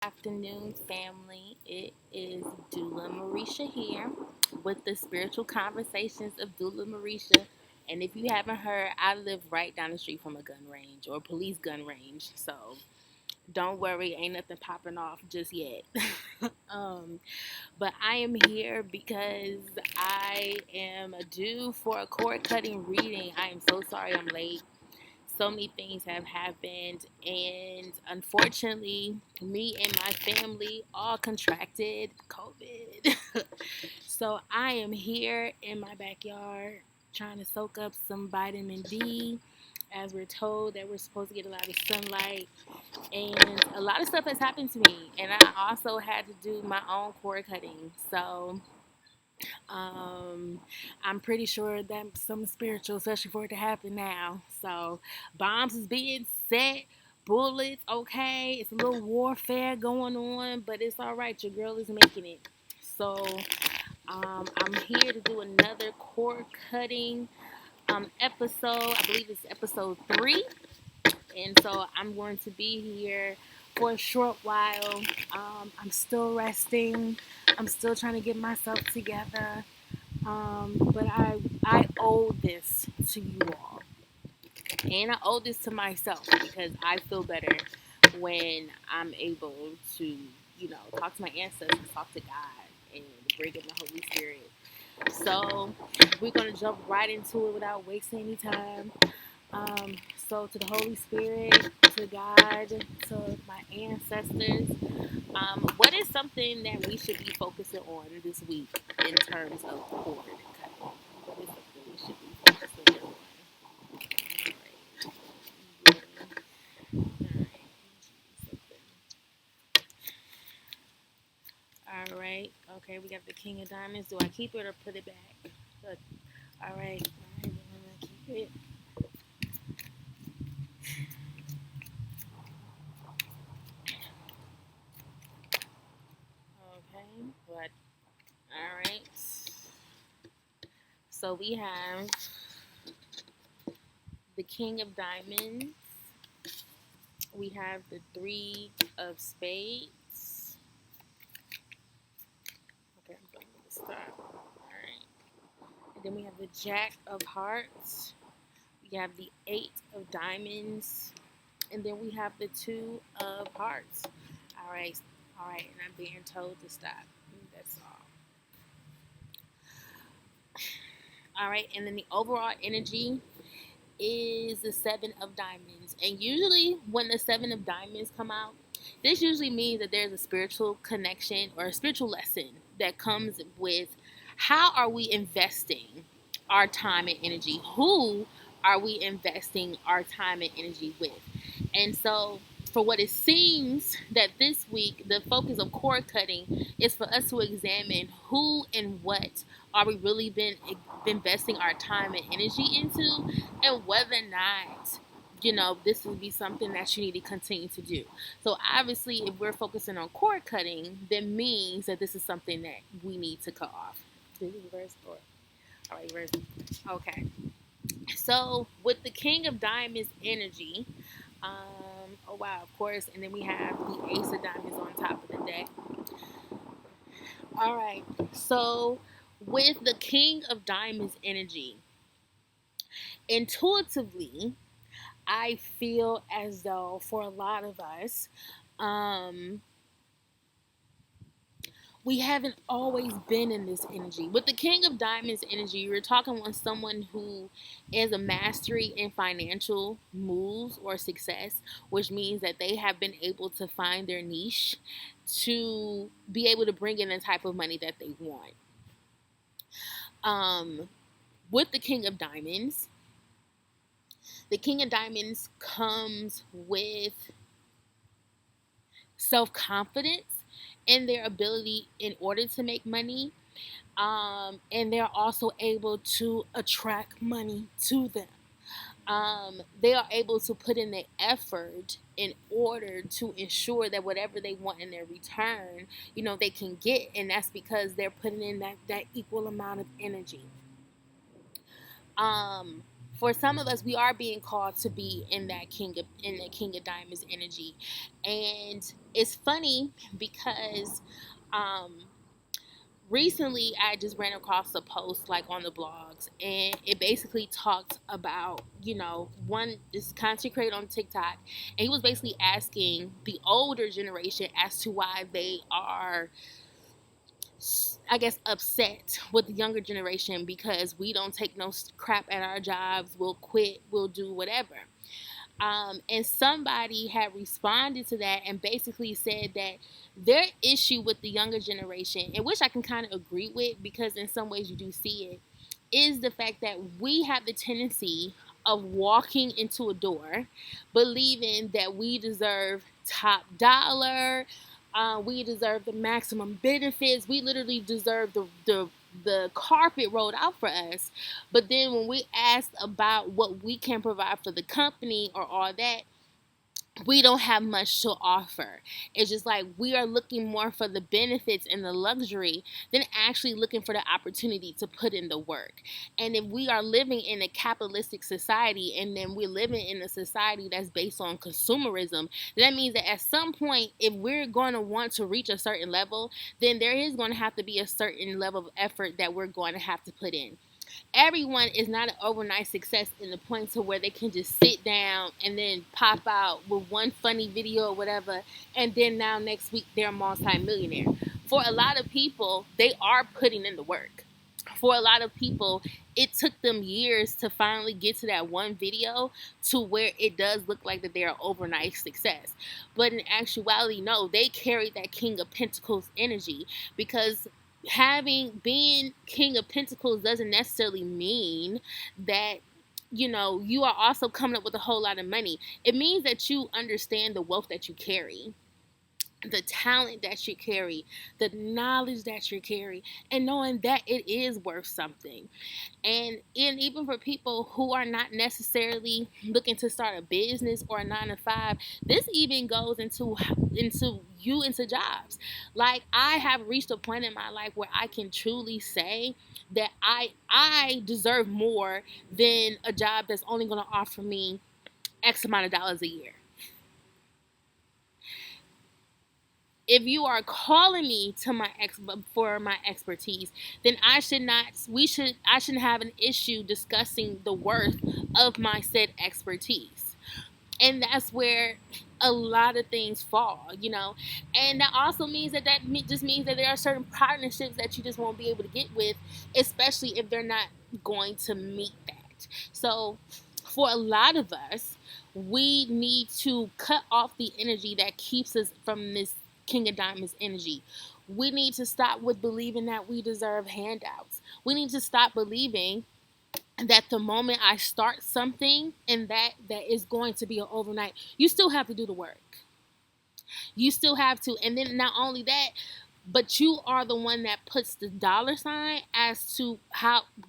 Afternoon, family. It is doula Mareesha here with the spiritual conversations of doula Mareesha. And if you haven't heard, I live right down the street from a gun range or police gun range. So don't worry, ain't nothing popping off just yet. um, but I am here because I am due for a cord cutting reading. I am so sorry I'm late. So many things have happened, and unfortunately, me and my family all contracted COVID. So I am here in my backyard trying to soak up some vitamin D, as we're told that we're supposed to get a lot of sunlight. And a lot of stuff has happened to me, and I also had to do my own cord cutting. So um, I'm pretty sure that's something spiritual, especially for it to happen now. So bombs is being set, bullets, okay. It's a little warfare going on, but it's all right. Your girl is making it. So I'm here to do another cord cutting episode. I believe it's episode 3. And so I'm going to be here for a short while. I'm still resting. I'm still trying to get myself together. But I owe this to you all, and I owe this to myself because I feel better when I'm able to, talk to my ancestors, talk to God, and bring in the Holy Spirit. So we're gonna jump right into it without wasting any time. So to the Holy Spirit, to God, to my ancestors, what is something that we should be focusing on this week in terms of cord cutting? What is something we should be focusing on? All right. Okay, we got the King of Diamonds. Do I keep it or put it back? Good. All right. All right. We're gonna keep it. Okay. But all right. So we have the King of Diamonds. We have the Three of Spades. Okay, I'm going to stop. All right. And then we have the Jack of Hearts. We have the Eight of Diamonds. And then we have the Two of Hearts. All right. All right. And I'm being told to stop. That's all. All right. And then the overall energy is the Seven of Diamonds. And usually when the Seven of Diamonds come out, this usually means that there's a spiritual connection or a spiritual lesson that comes with how are we investing our time and energy? Who are we investing our time and energy with? And so for what it seems that this week the focus of cord cutting is for us to examine who and what are we really been investing our time and energy into, and whether or not this would be something that you need to continue to do. So obviously if we're focusing on cord cutting, that means that this is something that we need to cut off. Did you reverse or all right, reverse? Okay. So with the King of Diamonds energy, oh wow, of course, and then we have the Ace of Diamonds on top of the deck. All right, so with the King of Diamonds energy, intuitively, I feel as though for a lot of us, um, we haven't always been in this energy. With the King of Diamonds energy, you're talking with someone who is a mastery in financial moves or success, which means that they have been able to find their niche to be able to bring in the type of money that they want. Um, with the King of Diamonds comes with self confidence in their ability in order to make money. And they're also able to attract money to them. They are able to put in the effort in order to ensure that whatever they want in their return, they can get, and that's because they're putting in that equal amount of energy. Um, for some of us, we are being called to be in that King of Diamonds energy. And it's funny because um recently I just ran across a post like on the blogs, and it basically talked about, one, this content creator on TikTok, and he was basically asking the older generation as to why they are, I guess, upset with the younger generation because we don't take no crap at our jobs, we'll quit, we'll do whatever. And somebody had responded to that and basically said that their issue with the younger generation, and which I can kind of agree with because in some ways you do see it, is the fact that we have the tendency of walking into a door believing that we deserve top dollar, we deserve the maximum benefits, we literally deserve the carpet rolled out for us. But then when we ask about what we can provide for the company or all that, we don't have much to offer. It's just like we are looking more for the benefits and the luxury than actually looking for the opportunity to put in the work. And if we are living in a capitalistic society and then we're living in a society that's based on consumerism, that means that at some point, if we're going to want to reach a certain level, then there is going to have to be a certain level of effort that we're going to have to put in. Everyone is not an overnight success in the point to where they can just sit down and then pop out with one funny video or whatever, and then now next week they're a multi-millionaire. For a lot of people, they are putting in the work. For a lot of people, it took them years to finally get to that one video to where it does look like that they're an overnight success. But in actuality, no, they carry that King of Pentacles energy, because being King of Pentacles doesn't necessarily mean that you are also coming up with a whole lot of money. It means that you understand the wealth that you carry, the talent that you carry, the knowledge that you carry, and knowing that it is worth something. And even for people who are not necessarily looking to start a business or a 9 to 5, this even goes into jobs. Like, I have reached a point in my life where I can truly say that I deserve more than a job that's only going to offer me X amount of dollars a year. If you are calling me to for my expertise, then I shouldn't have an issue discussing the worth of my said expertise. And that's where a lot of things fall, and that also means that just means that there are certain partnerships that you just won't be able to get with, especially if they're not going to meet that. So for a lot of us, we need to cut off the energy that keeps us from this King of Diamonds energy. We need to stop with believing that we deserve handouts. We need to stop believing that the moment I start something and that is going to be an overnight. You still have to do the work. You still have to. And then not only that, but you are the one that puts the dollar sign as to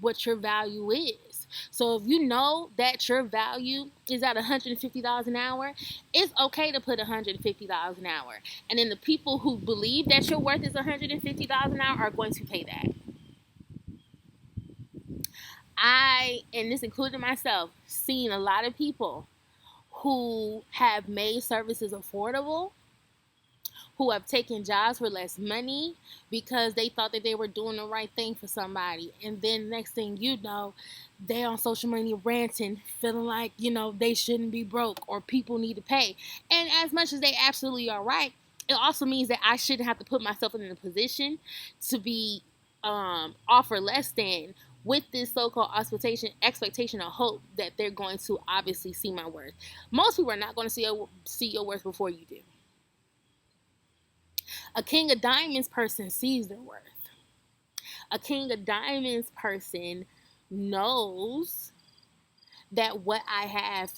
what your value is. So if you know that your value is at $150 an hour, it's okay to put $150 an hour. And then the people who believe that your worth is $150 an hour are going to pay that. And this included myself, seen a lot of people who have made services affordable, who have taken jobs for less money because they thought that they were doing the right thing for somebody. And then next thing you know, they're on social media ranting, feeling like, they shouldn't be broke or people need to pay. And as much as they absolutely are right, it also means that I shouldn't have to put myself in a position to be offered less than, with this so-called expectation or hope that they're going to obviously see my worth. Most people are not going to see your worth before you do. A King of Diamonds person sees their worth. A King of Diamonds person knows that what I have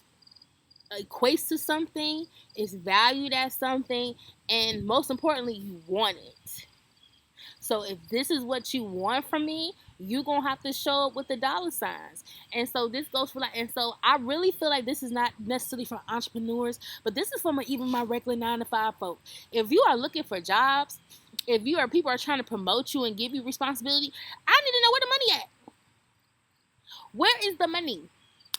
equates to something, is valued as something, and most importantly, you want it. So if this is what you want from me, you're going to have to show up with the dollar signs. And so this goes for and so I really feel like this is not necessarily for entrepreneurs, but this is for even my regular 9 to 5 folk. If you are looking for jobs, if people are trying to promote you and give you responsibility, I need to know where the money at. Where is the money?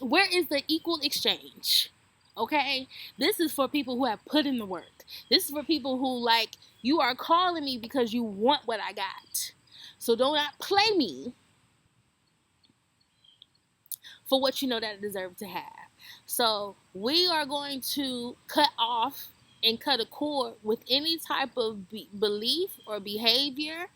Where is the equal exchange? Okay, this is for people who have put in the work. This is for people who, like, you are calling me because you want what I got. So do not play me for what you know that I deserve to have. So we are going to cut off and cut a cord with any type of belief or behavior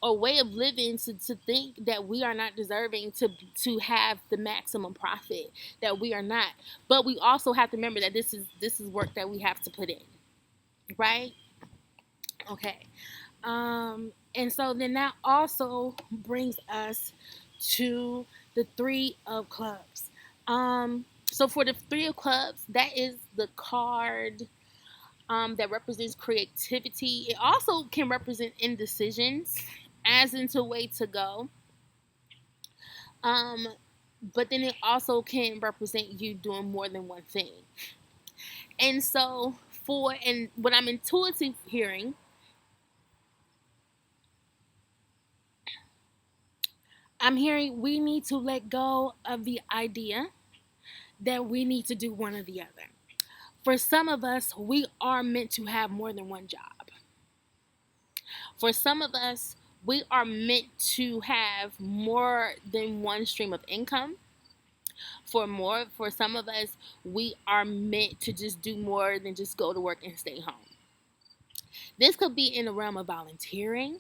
or way of living to think that we are not deserving to have the maximum profit, that we are not. But we also have to remember that this is work that we have to put in, right? Okay. And so then that also brings us to the Three of Clubs. So for the Three of Clubs, that is the card that represents creativity. It also can represent indecisions, as into way to go. Um, but then it also can represent you doing more than one thing. And so and what I'm intuitive hearing, I'm hearing we need to let go of the idea that we need to do one or the other. For some of us, we are meant to have more than one job. For some of us, we are meant to have more than one stream of income. For some of us, we are meant to just do more than just go to work and stay home. This could be in the realm of volunteering.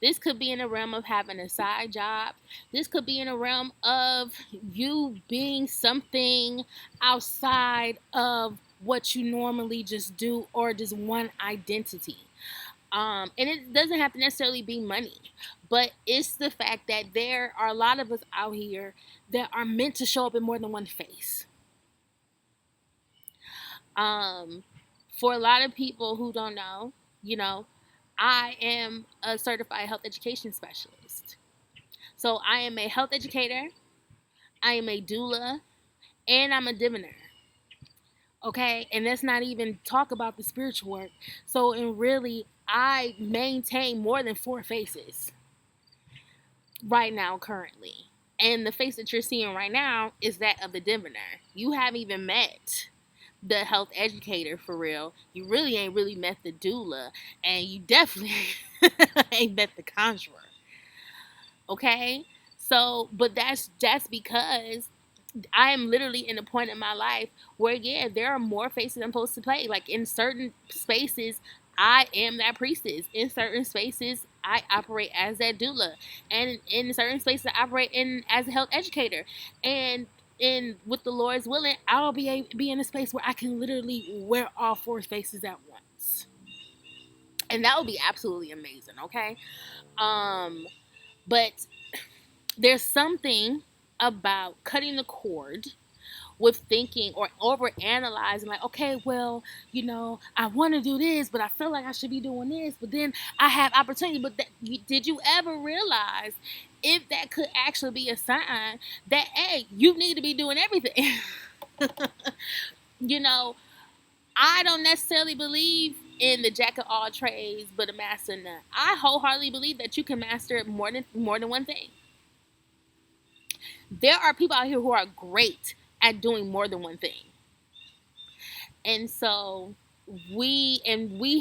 This could be in the realm of having a side job. This could be in the realm of you being something outside of what you normally just do, or just one identity. And it doesn't have to necessarily be money, but it's the fact that there are a lot of us out here that are meant to show up in more than one face. Um, for a lot of people who don't know, you know, I am a certified health education specialist. So I am a health educator, I am a doula, and I'm a diviner. Okay, and let's not even talk about the spiritual work. So, and really, I maintain more than four faces right now, currently. And the face that you're seeing right now is that of the diviner. You haven't even met the health educator for real. You really ain't really met the doula, and you definitely ain't met the conjurer. Okay, so but that's because I am literally in a point in my life where, yeah, there are more faces I'm supposed to play. Like in certain spaces, I am that priestess. In certain spaces, I operate as that doula, and in certain spaces, I operate in as a health educator. And with the Lord's willing, I'll be in a space where I can literally wear all four faces at once, and that would be absolutely amazing. Okay, but there's something about cutting the cord with thinking or over analyzing, like, okay, well, I want to do this, but I feel like I should be doing this, but then I have opportunity. But did you ever realize if that could actually be a sign that, hey, you need to be doing everything? you know I don't necessarily believe in the jack of all trades but a master of none. I wholeheartedly believe that you can master more than one thing. There are people out here who are great at doing more than one thing. And so we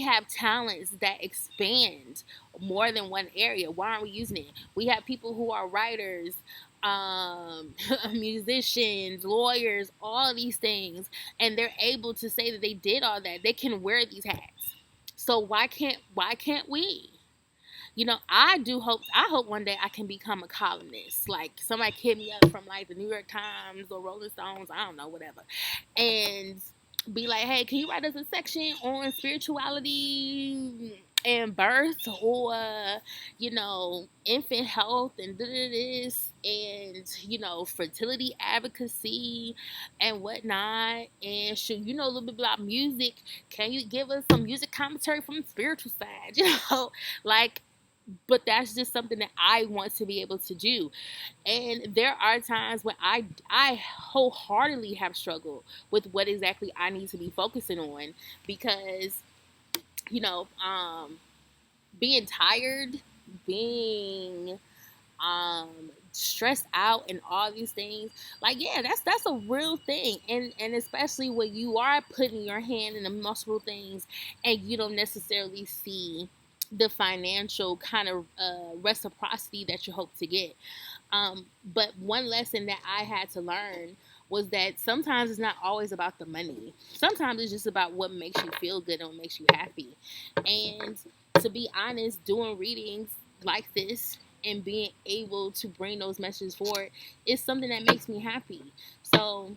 have talents that expand more than one area. Why aren't we using it? We have people who are writers, musicians, lawyers, all of these things, and they're able to say that they did all that. They can wear these hats. So why can't we? I hope one day I can become a columnist. Like somebody hit me up from like the New York Times or Rolling Stones, I don't know, whatever. And be like, hey, can you write us a section on spirituality and birth, or infant health and this, and fertility advocacy and whatnot, and should a little bit about music. Can you give us some music commentary from the spiritual side? Like, but that's just something that I want to be able to do. And there are times when I wholeheartedly have struggled with what exactly I need to be focusing on, because you know um being tired, being stressed out and all these things, like, yeah, that's a real thing. And especially when you are putting your hand in the multiple things and you don't necessarily see the financial kind of reciprocity that you hope to get. But one lesson that I had to learn was that sometimes it's not always about the money. Sometimes it's just about what makes you feel good and what makes you happy. And to be honest, doing readings like this and being able to bring those messages forward is something that makes me happy. So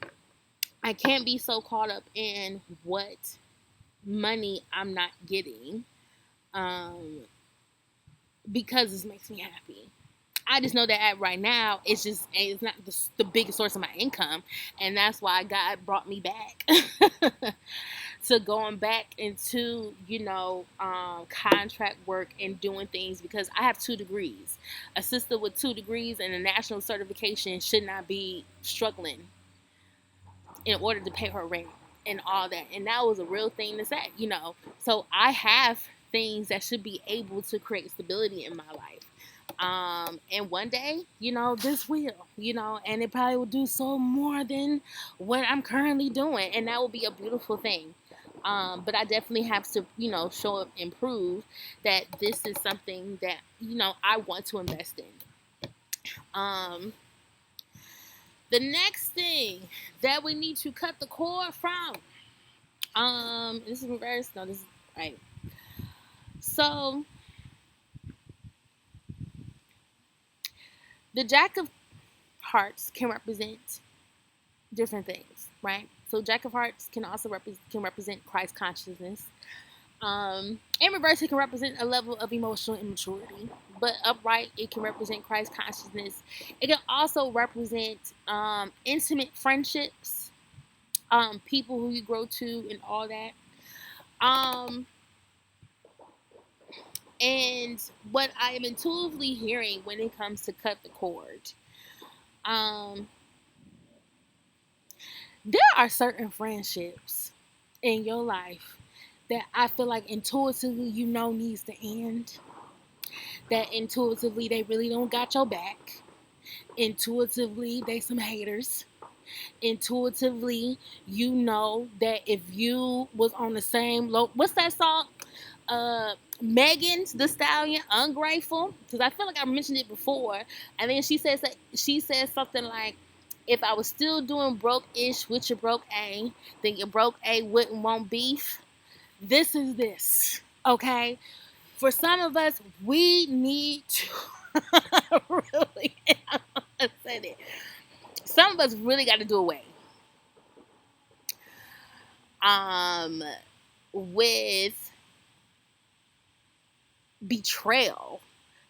I can't be so caught up in what money I'm not getting, um, because this makes me happy. I just know that right now it's not the biggest source of my income, and that's why God brought me back to going back into contract work and doing things, because I have 2 degrees. A sister with 2 degrees and a national certification should not be struggling in order to pay her rent and all that, and that was a real thing to say. So I have things that should be able to create stability in my life. And one day, this will, and it probably will do so more than what I'm currently doing. And that will be a beautiful thing. But I definitely have to, show up and prove that this is something that, I want to invest in. The next thing that we need to cut the cord from, this is reverse. No, this is right. So, the Jack of Hearts can represent different things, right? So Jack of Hearts can also represent Christ consciousness. In reverse, it can represent a level of emotional immaturity. But upright, it can represent Christ consciousness. It can also represent intimate friendships, people who you grow to, and all that. And what I am intuitively hearing when it comes to cut the cord, there are certain friendships in your life that I feel like intuitively needs to end. That intuitively they really don't got your back. Intuitively they some haters. Intuitively that if you was on the same what's that song? Megan's the Stallion, Ungrateful, because I feel like I mentioned it before, and then she says something like, if I was still doing broke-ish with your broke A, then your broke A wouldn't want beef. This is this, okay? For some of us, we need to really, I'm gonna say that. Some of us really got to do away with betrayal.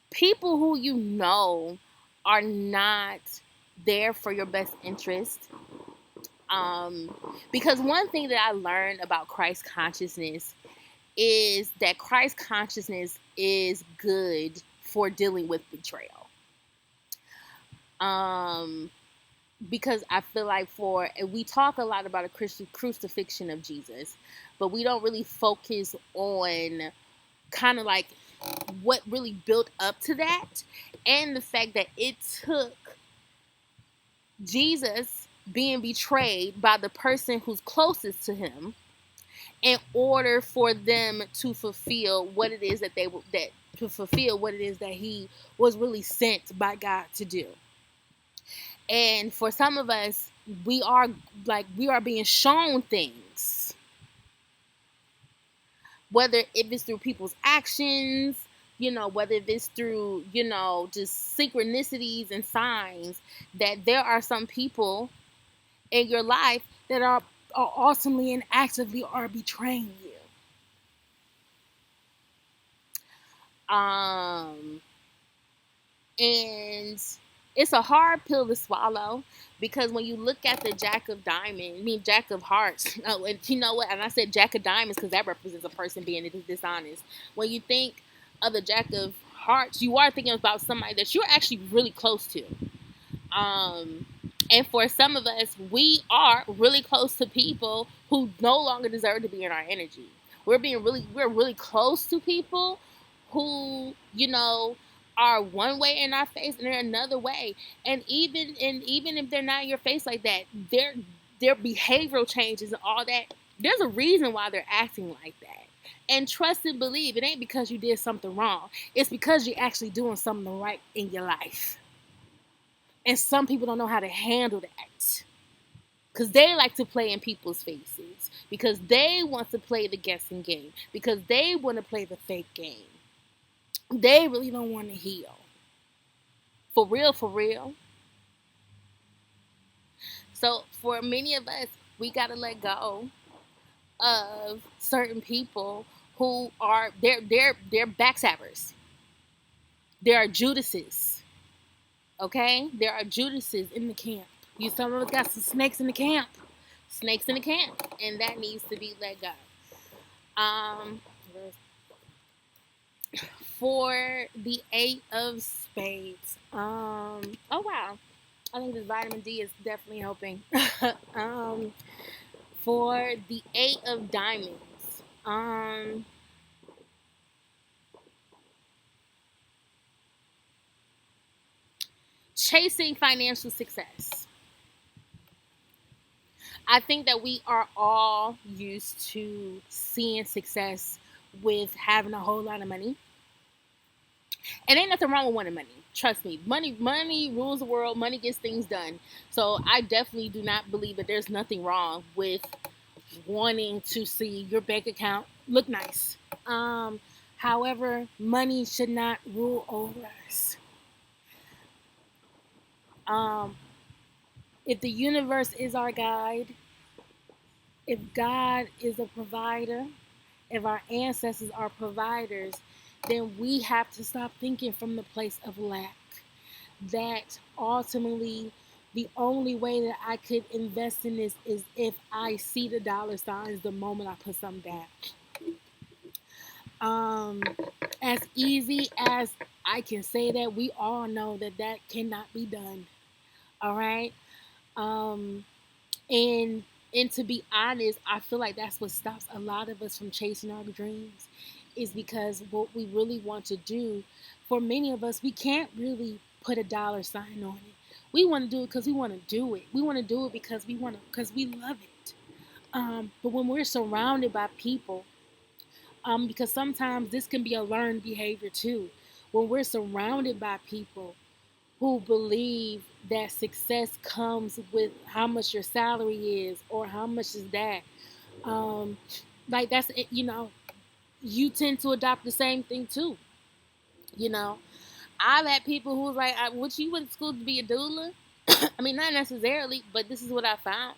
People who are not there for your best interest. Because one thing that I learned about Christ consciousness is that Christ consciousness is good for dealing with betrayal. Because I feel like we talk a lot about a crucifixion of Jesus, but we don't really focus on kind of like what really built up to that, and the fact that it took Jesus being betrayed by the person who's closest to him in order for them to fulfill what it is that he was really sent by God to do. And for some of us, we are being shown things, whether if it's through people's actions, whether it's through, just synchronicities and signs, that there are some people in your life that are awesomely and actively are betraying you. And it's a hard pill to swallow, because when you look at the Jack of Hearts, and you know what? And I said Jack of Diamonds because that represents a person being dishonest. When you think of the Jack of Hearts, you are thinking about somebody that you're actually really close to. And for some of us, we are really close to people who no longer deserve to be in our energy. We're really close to people who, are one way in our face and they're another way. And even if they're not in your face like that, their behavioral changes and all that, there's a reason why they're acting like that. And trust and believe, it ain't because you did something wrong. It's because you're actually doing something right in your life. And some people don't know how to handle that. Because they like to play in people's faces. Because they want to play the guessing game. Because they want to play the fake game. They really don't want to heal. For real, for real. So for many of us, we got to let go of certain people who are they're backstabbers. There are Judases. Okay? There are Judases in the camp. You some of us got some snakes in the camp. Snakes in the camp. And that needs to be let go. For the 8 of Spades. Oh wow. I think this vitamin D is definitely helping. For the 8 of Diamonds. Chasing financial success. I think that we are all used to seeing success with having a whole lot of money. And ain't nothing wrong with wanting money. Trust me. Money rules the world. Money gets things done. So I definitely do not believe that there's nothing wrong with wanting to see your bank account look nice. However, money should not rule over us. If the universe is our guide, if God is a provider, if our ancestors are providers, then we have to stop thinking from the place of lack. That ultimately, the only way that I could invest in this is if I see the dollar signs the moment I put something down. As easy as I can say that, we all know that that cannot be done. All right. And to be honest, I feel like that's what stops a lot of us from chasing our dreams, is because what we really want to do, for many of us, we can't really put a dollar sign on it. We want to do it because we want to do it. We want to do it because we love it. But when we're surrounded by people, because sometimes this can be a learned behavior too. When we're surrounded by people who believe that success comes with how much your salary is or how much is that, like that's it, you tend to adopt the same thing too. You know, I've had people who was like, "What, you went to school to be a doula?" I mean, not necessarily, but this is what I found.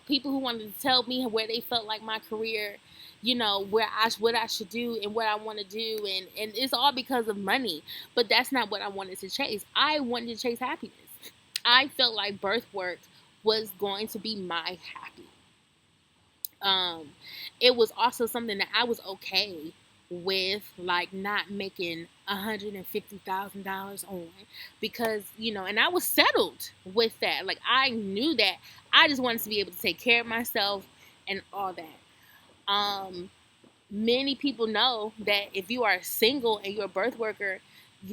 People who wanted to tell me where they felt like my career, what I should do and what I want to do, and it's all because of money. But that's not what I wanted to chase. I wanted to chase happiness. I felt like birth work was going to be my happy. It was also something that I was okay with, like not making $150,000 on, because and I was settled with that. Like I knew that I just wanted to be able to take care of myself and all that. Many people know that if you are single and you're a birth worker,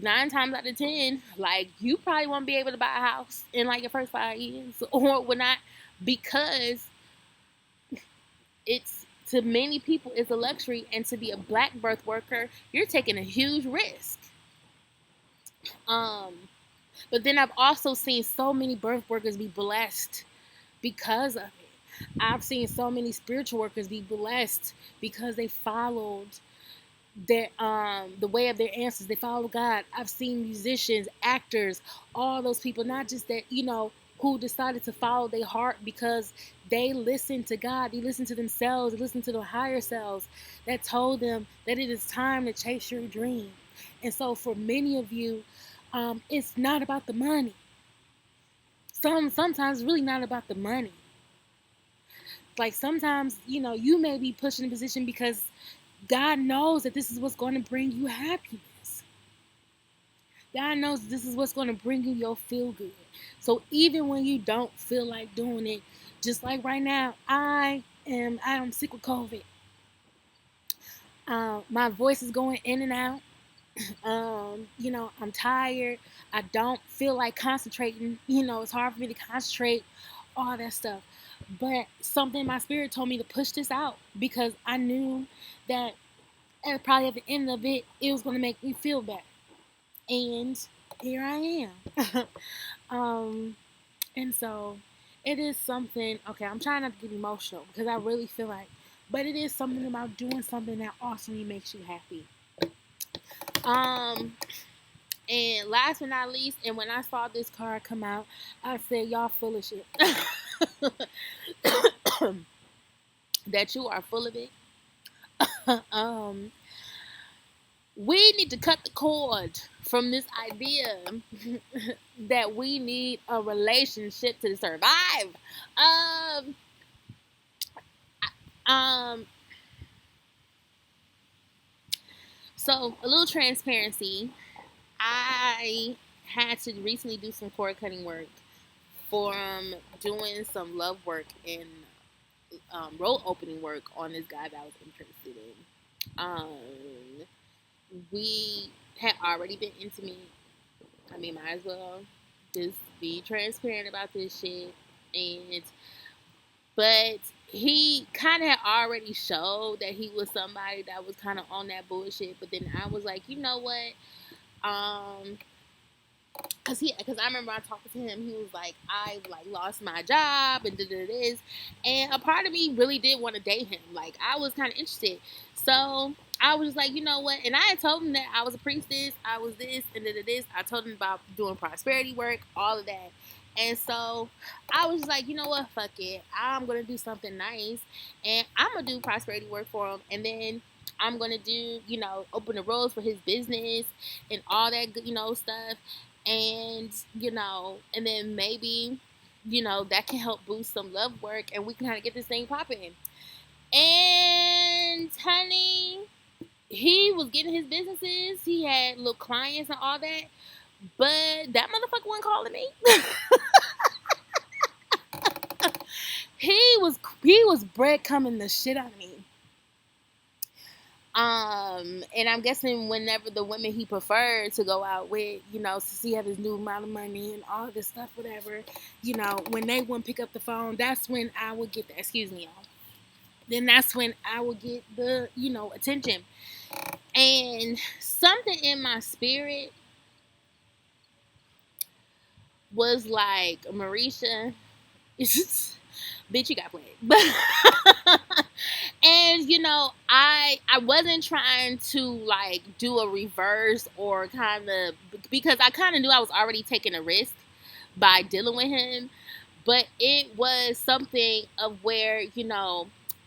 9 times out of 10, like you probably won't be able to buy a house in like your first 5 years or whatnot, because it's, to many people, it's a luxury, and to be a black birth worker, you're taking a huge risk. But then I've also seen so many birth workers be blessed because of it. I've seen so many spiritual workers be blessed because they followed their the way of their ancestors. They follow God. I've seen musicians, actors, all those people, not just that, who decided to follow their heart because they listened to God, they listened to themselves, they listened to their higher selves that told them that it is time to chase your dream. And so for many of you, it's not about the money. Sometimes it's really not about the money. Like sometimes, you may be pushed in a position because God knows that this is what's going to bring you happiness. God knows this is what's going to bring you your feel good. So even when you don't feel like doing it, just like right now, I am sick with COVID. My voice is going in and out. I'm tired. I don't feel like concentrating. It's hard for me to concentrate, all that stuff. But something in my spirit told me to push this out because I knew that probably at the end of it, it was going to make me feel better. And here I am. um, and so it is something, okay, I'm trying not to get emotional because I really feel like, but it is something about doing something that awesomely makes you happy. Um, And last but not least, and when I saw this card come out, I said, y'all full of shit. That you are full of it. um, we need to cut the cord from this idea that we need a relationship to survive. Um, um, so a little transparency. I had to recently do some cord cutting work from doing some love work and role opening work on this guy that I was interested in. We had already been intimate. I mean, might as well just be transparent about this shit. And but he kind of had already showed that he was somebody that was kind of on that bullshit. But then I was like, you know what? Um, because I remember I talking to him, he was like, I like lost my job and did this, and a part of me really did want to date him. Like I was kind of interested, so I was just like, you know what? And I had told him that I was a priestess, I was this and did this. I told him about doing prosperity work, all of that. And so I was like, you know what? Fuck it. I'm gonna do something nice, and I'm gonna do prosperity work for him, and then I'm gonna do, open the roads for his business and all that good, stuff. And and then maybe that can help boost some love work and we can kind of get this thing popping. And honey, he was getting his businesses, he had little clients and all that, but that motherfucker wasn't calling me. He was breadcrumbing the shit out of me. And I'm guessing whenever the women he preferred to go out with, since he had his new amount of money and all this stuff, whatever, when they wouldn't pick up the phone, that's when I would get the, excuse me, y'all. Then that's when I would get the, attention. And something in my spirit was like, Mareesha, bitch, you got played. But and I wasn't trying to like do a reverse or kind of, because I kind of knew I was already taking a risk by dealing with him, but it was something of where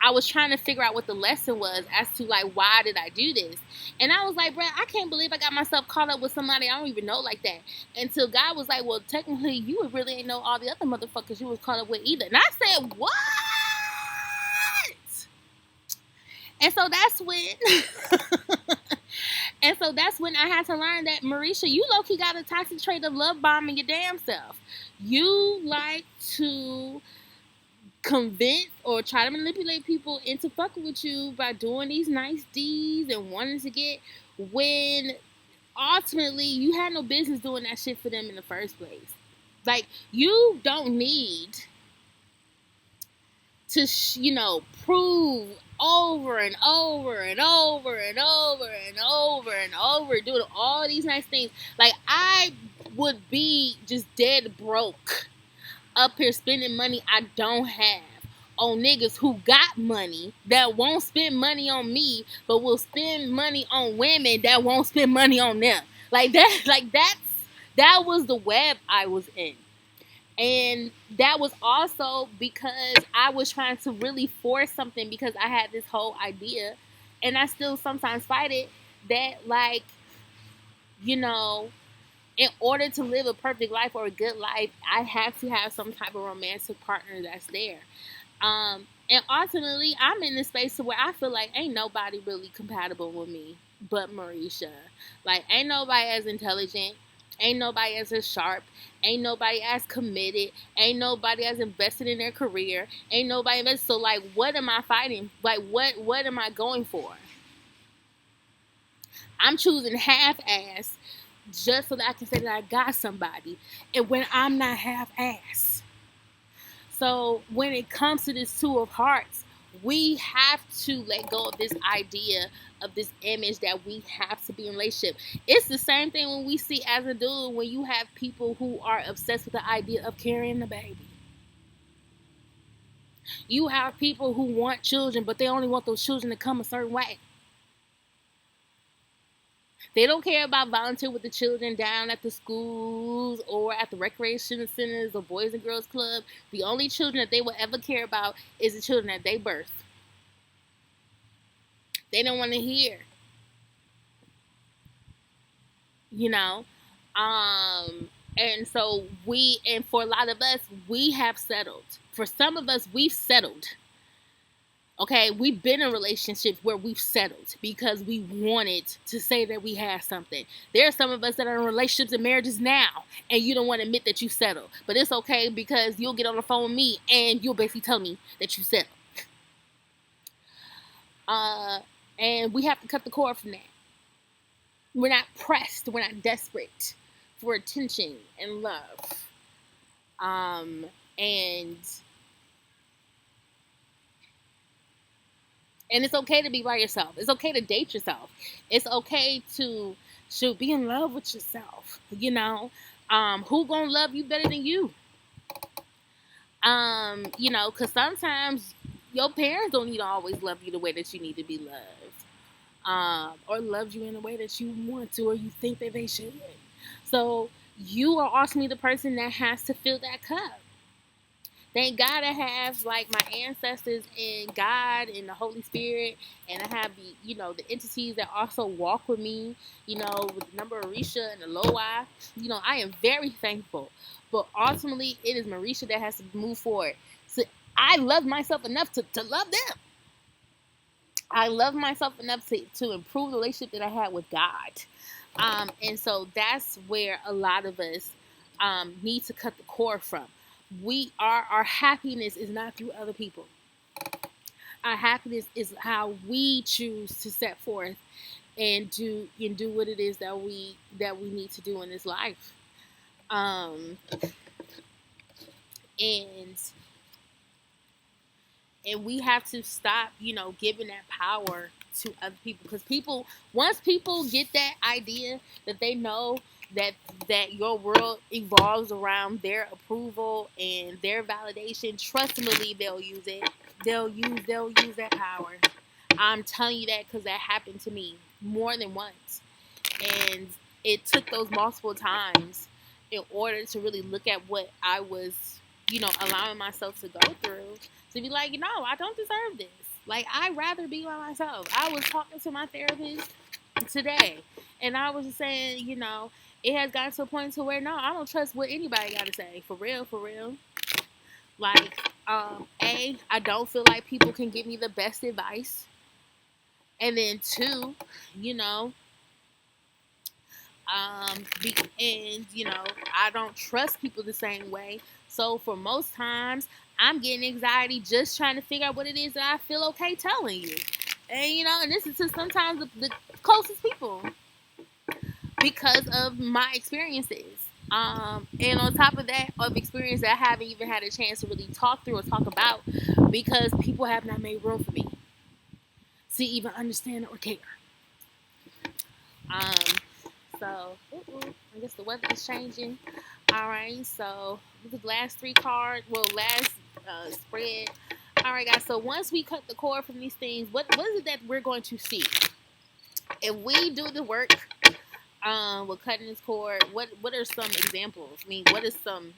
I was trying to figure out what the lesson was as to like why did I do this. And I was like, bro, I can't believe I got myself caught up with somebody I don't even know like that. Until God was like, well, technically you really ain't know all the other motherfuckers you was caught up with either. And I said, what? And so that's when and so that's when I had to learn that, Mareesha, you low-key got a toxic trait of love bombing your damn self. You like to convince or try to manipulate people into fucking with you by doing these nice deeds and wanting to get, when ultimately you had no business doing that shit for them in the first place. Like, you don't need to, prove over and over and over and over and over and over, doing all these nice things. Like, I would be just dead broke up here spending money I don't have on niggas who got money that won't spend money on me, but will spend money on women that won't spend money on them. That was the web I was in. And that was also because I was trying to really force something, because I had this whole idea, and I still sometimes fight it, that like, in order to live a perfect life or a good life, I have to have some type of romantic partner that's there. And ultimately, I'm in this space where I feel like ain't nobody really compatible with me but Mareesha. Like, ain't nobody as intelligent. Ain't nobody as sharp. Ain't nobody as committed. Ain't nobody as invested in their career. Ain't nobody invested. So, like, what am I fighting? Like, what am I going for? I'm choosing half-ass just so that I can say that I got somebody, and when I'm not half-ass. So when it comes to this Two of Hearts, we have to let go of this idea of this image that we have to be in a relationship. It's the same thing when we see as a dude, when you have people who are obsessed with the idea of carrying the baby. You have people who want children, but they only want those children to come a certain way. They don't care about volunteering with the children down at the schools or at the recreation centers or Boys and Girls Club. The only children that they will ever care about is the children that they birth. They don't want to hear, you know. And so and for a lot of us, we have settled. For some of us, we've settled. Okay, we've been in relationships where we've settled because we wanted to say that we had something. There are some of us that are in relationships and marriages now, and you don't want to admit that you settled. But it's okay because you'll get on the phone with me and you'll basically tell me that you settled. And we have to cut the cord from that. We're not pressed. We're not desperate for attention and love. And it's okay to be by yourself. It's okay to date yourself. It's okay to be in love with yourself. You know, who gonna love you better than you? You know, because sometimes your parents don't need to always love you the way that you need to be loved, or love you in the way that you want to, or you think that they should. So you are ultimately the person that has to fill that cup. Thank God I have like my ancestors and God and the Holy Spirit, and I have the entities that also walk with me, with the number of Mareesha and the Loi. I am very thankful. But ultimately it is Mareesha that has to move forward. So I love myself enough to love them. I love myself enough to improve the relationship that I had with God. And so that's where a lot of us need to cut the cord from. Our happiness is not through other people. Our happiness is how we choose to set forth and do what it is that we need to do in this life. And we have to stop, giving that power to other people, because once people get that idea that they know that your world evolves around their approval and their validation, trust and believe they'll use it. They'll use that power. I'm telling you that because that happened to me more than once, and it took those multiple times in order to really look at what I was, allowing myself to go through, to be like, I don't deserve this. Like, I'd rather be by myself. I was talking to my therapist today, and I was just saying, it has gotten to a point to where, no, I don't trust what anybody got to say. For real. Like, I don't feel like people can give me the best advice. And then two, I don't trust people the same way. So for most times, I'm getting anxiety just trying to figure out what it is that I feel okay telling you. And this is to sometimes the closest people, because of my experiences. And on top of that, of experience that I haven't even had a chance to really talk through or talk about, because people have not made room for me to even understand or care. So, I guess the weather is changing. All right, so the last three cards, last spread. All right, guys, so once we cut the cord from these things, what is it that we're going to see? If we do the work with cutting this cord, what are some examples? I mean, what is some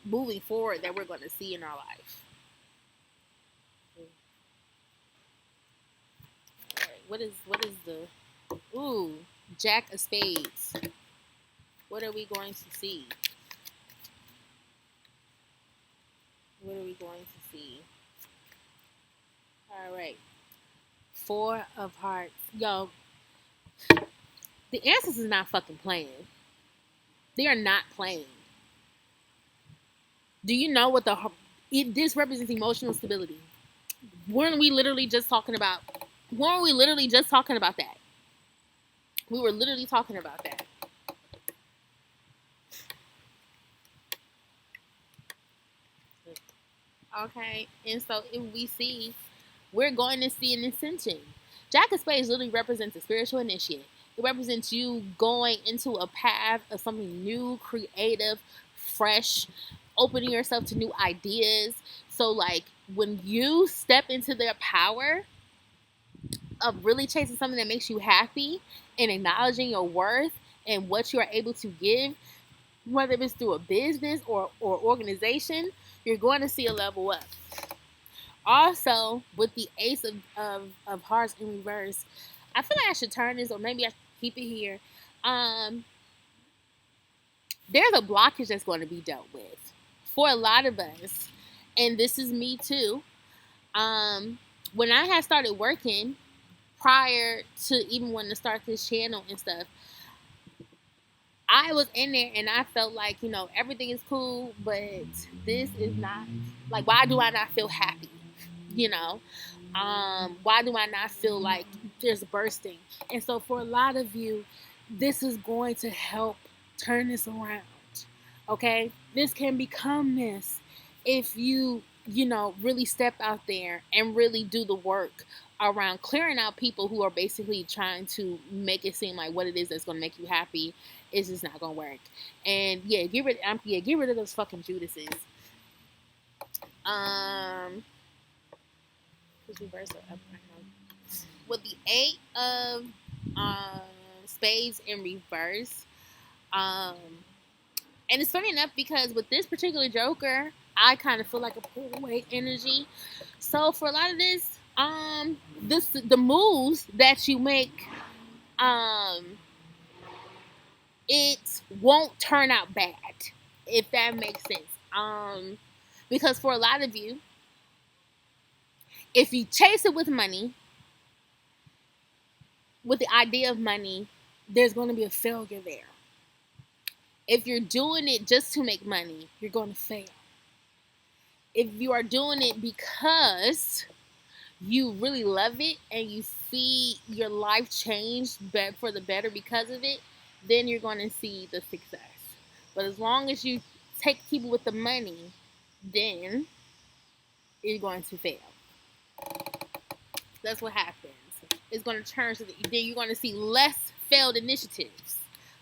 moving forward that we're going to see in our life? All right, what is the Jack of Spades? What are we going to see? What are we going to see? All right. Four of Hearts. Yo, the answers is not fucking playing. They are not playing. Do you know what this represents? Emotional stability. Weren't we literally just talking about that? We were literally talking about that. Okay, and so if we see, we're going to see an ascension. Jack of Spades literally represents a spiritual initiate. It represents you going into a path of something new, creative, fresh, opening yourself to new ideas. So, like, when you step into their power of really chasing something that makes you happy and acknowledging your worth and what you are able to give, whether it's through a business or organization, you're going to see a level up. Also, with the Ace of Hearts in reverse, I feel like I should turn this, or maybe I should keep it here. There's a blockage that's going to be dealt with for a lot of us, and this is me too. When I had started working prior to even wanting to start this channel and stuff, I was in there and I felt like, everything is cool, but this is not, like, why do I not feel happy? Why do I not feel like there's bursting? And so for a lot of you, this is going to help turn this around. Okay? This can become this if you really step out there and really do the work around clearing out people who are basically trying to make it seem like what it is that's going to make you happy is just not going to work. And get rid of those fucking Judases. With the 8 of spades in reverse, and it's funny enough because with this particular Joker, I kind of feel like a pull away energy. So for a lot of this, the moves that you make, it won't turn out bad, if that makes sense. Because for a lot of you, if you chase it with money, with the idea of money, there's going to be a failure there. If you're doing it just to make money, you're going to fail. If you are doing it because you really love it and you see your life change for the better because of it, then you're going to see the success. But as long as you take people with the money, then you're going to fail. That's what happens. It's going to turn so that then you're going to see less failed initiatives.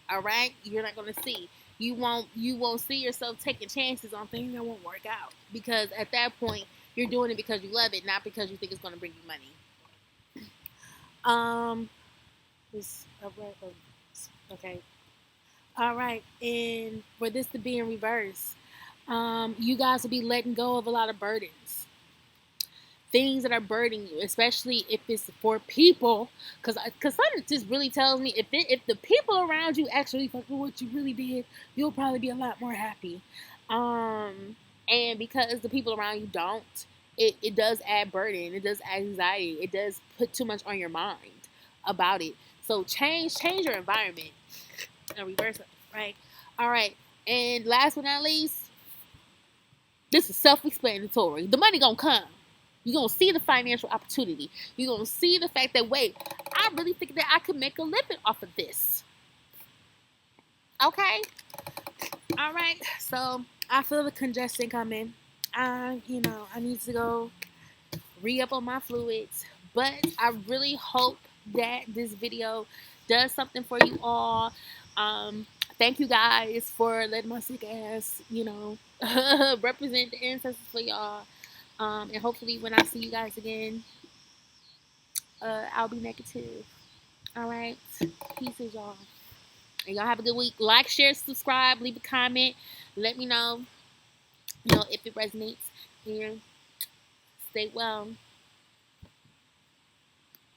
All right, you're not going to see. You won't see yourself taking chances on things that won't work out, because at that point you're doing it because you love it, not because you think it's going to bring you money. Okay. All right, and for this to be in reverse, you guys will be letting go of a lot of burdens. Things that are burdening you, especially if it's for people, because something just really tells me if the people around you actually fucking what you really did, you'll probably be a lot more happy. And because the people around you don't, it does add burden, it does add anxiety, it does put too much on your mind about it. So change your environment and reverse it, right? All right, and last but not least, this is self-explanatory. The money gonna come. You're going to see the financial opportunity. You're going to see the fact that, wait, I really think that I could make a living off of this. Okay? All right. So, I feel the congestion coming. I need to go re-up on my fluids. But I really hope that this video does something for you all. Thank you guys for letting my sick ass, represent the ancestors for y'all. And hopefully when I see you guys again, I'll be negative. All right. Pieces, y'all. And y'all have a good week. Like, share, subscribe, leave a comment. Let me know, if it resonates. And stay well.